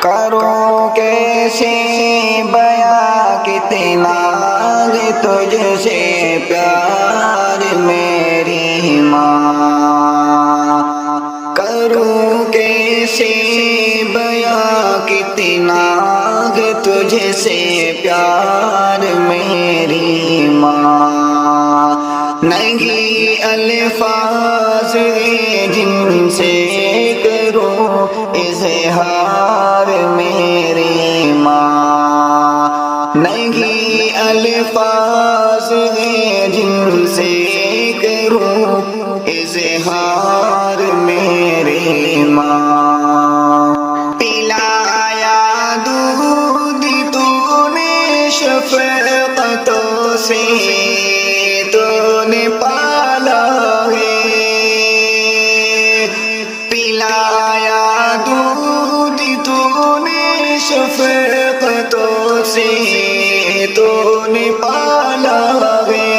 کروں کیسے بیاں کتنا ہے تجھ سے پیار میری ماں، کروں کیسے بیاں کتنا ہے تجھ سے پیار میری ماں، نہیں الفاظ جن سے کروں اظہار میری ماں، نہیں الفاظ جن سے کروں اظہار میری ماں، پلایا دودھ تو نے شفقتوں سے تو نے پالا ہے، پلایا دودھ تو نے شفقتوں سے تو نے پالا ہے،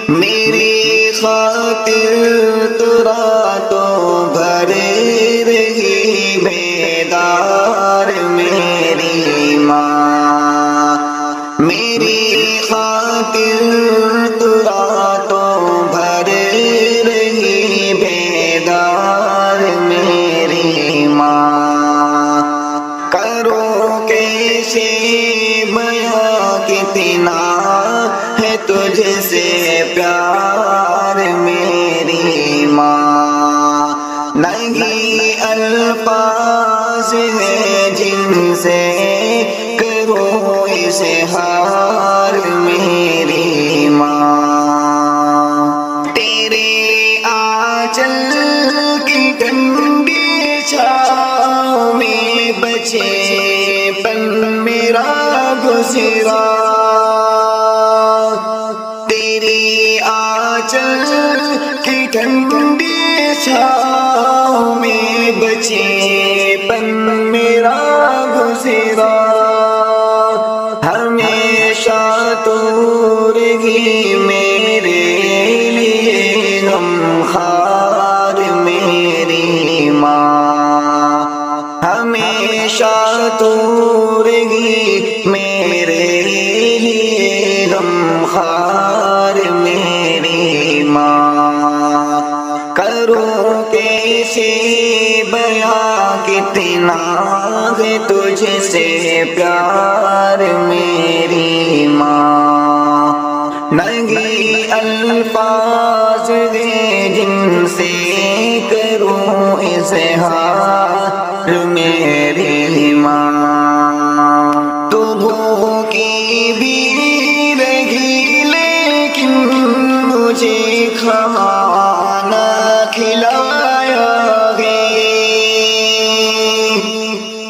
میری خاطر تو راتوں بھر رہی بیدار میری ماں، میری خاطر تو راتوں بھر رہی بیدار میری ماں، کروں کیسے بیاں کتنا ہے تجھ سے پیار میری ماں، نہیں الفاظ ہے جن سے کروں اظہار میری ماں، تیرے آنچل کی ٹھنڈی چھاؤں میں بچے پن میرا گزرا، تیری آنچل کی ٹھنڈی چھاؤں میں بچے پن میرا گزرا، ہمیشہ تو رہی میرے لیے غمخوار میری ماں، ہمیشہ تو رہی میرے لیے غمخوار میری ماں، کروں کیسے بیاں کتنا ہے تجھ سے پیار میری ماں، نہیں الفاظ جن سے کروں اظہار میری ماں، تو بھوکی بھی رہی لیکن مجھے کھانا کھلایا ہے،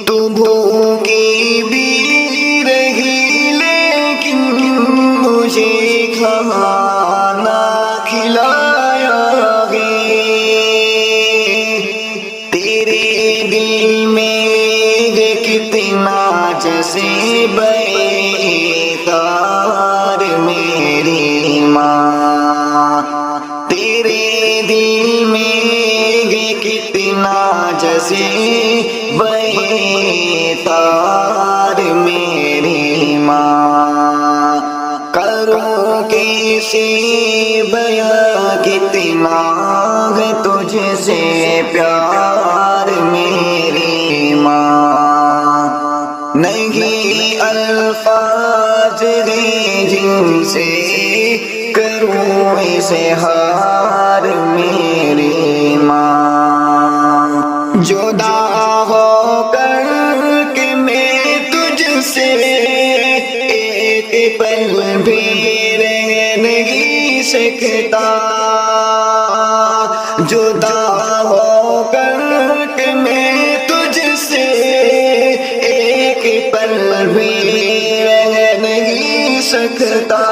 تو بھوکی بھی رہی لیکن مجھے کھانا کھلایا ہے، تیرے دل میں ہے کتنا جذبہ تار میری ماں، تیرے دل میں ہے کتنا جذبہ تار میری ماں، کروں کیسے بیاں کتنا ہے تجھ سے پیار میری ماں، نہیں الفاظ جن سے کروں اظہار میری ماں، جدا ہو کر کے میں تجھ سے ایک پل بھی رہ نہیں سکتا، جدا ہو کر کے میں تجھ سے ایک پل بھی رہ نہیں سکتا،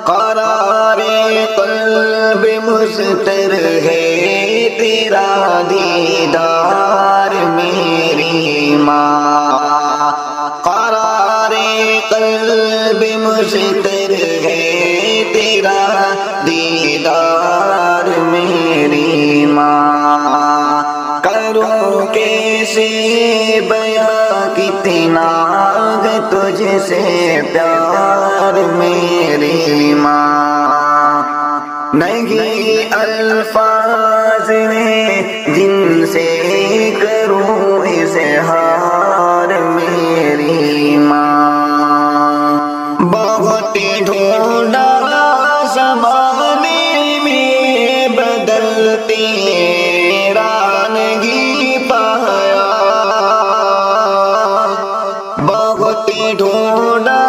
قرار قلب مضطر ہے تیرا دیدار میری ماں، قرار قلب مضطر ہے تیرا دیدار میری ماں، کروں کیسے بیاں کتنا ہے تجھ سے پیار میری ماں، نہیں الفاظ ہیں جن سے کروں اظہار میری ماں، بہت ڈھونڈا زمانے میں بدلتے نہیں پایا، بہت ڈھونڈا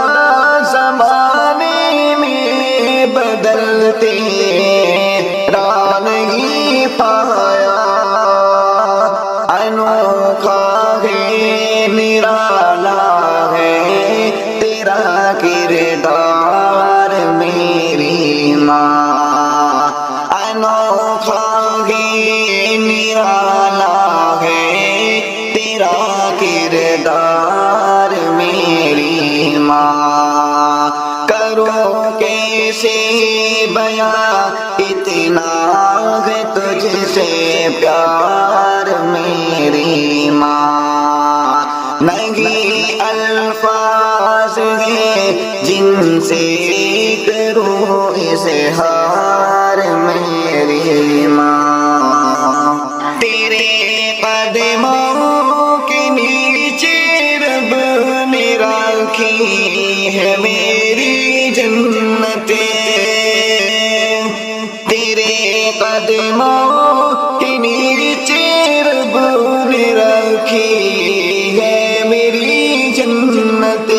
زمانے میں بدلتے نہیں پایا، انوکھا ہے نرالا ہے تیرا کردار میری ماں، انوکھا ہے نرالا ہے تیرا کردار میری ماں، کرو کیسے بیاں اتنا ہے تجھ سے پیار میری ماں، نہیں الفاظ ہیں جن سے کروں اظہار میری ماں، تیرے قدموں کے نیچے رب نے رکھی ہے میری جنتیں، تیرے قدموں کے نیچے رب نے رکھی ہے میری جنتیں،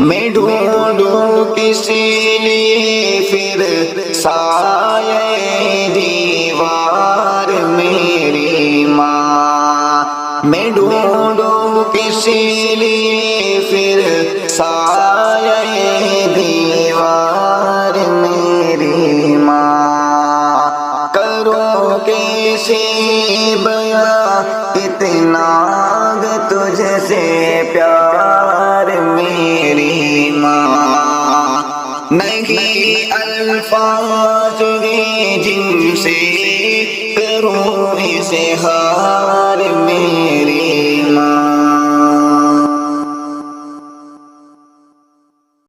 میں ڈھونڈوں کس لیے پھر سایہ دیوار میری ماں، میں ڈھونڈوں کس لیے پھر سایہ دیوار میری ماں، کرو کیسے بیاں اتنا ہے تجھ سے پیار میری ماں، نہیں الفاظ ہیں جن سے کروں اظہار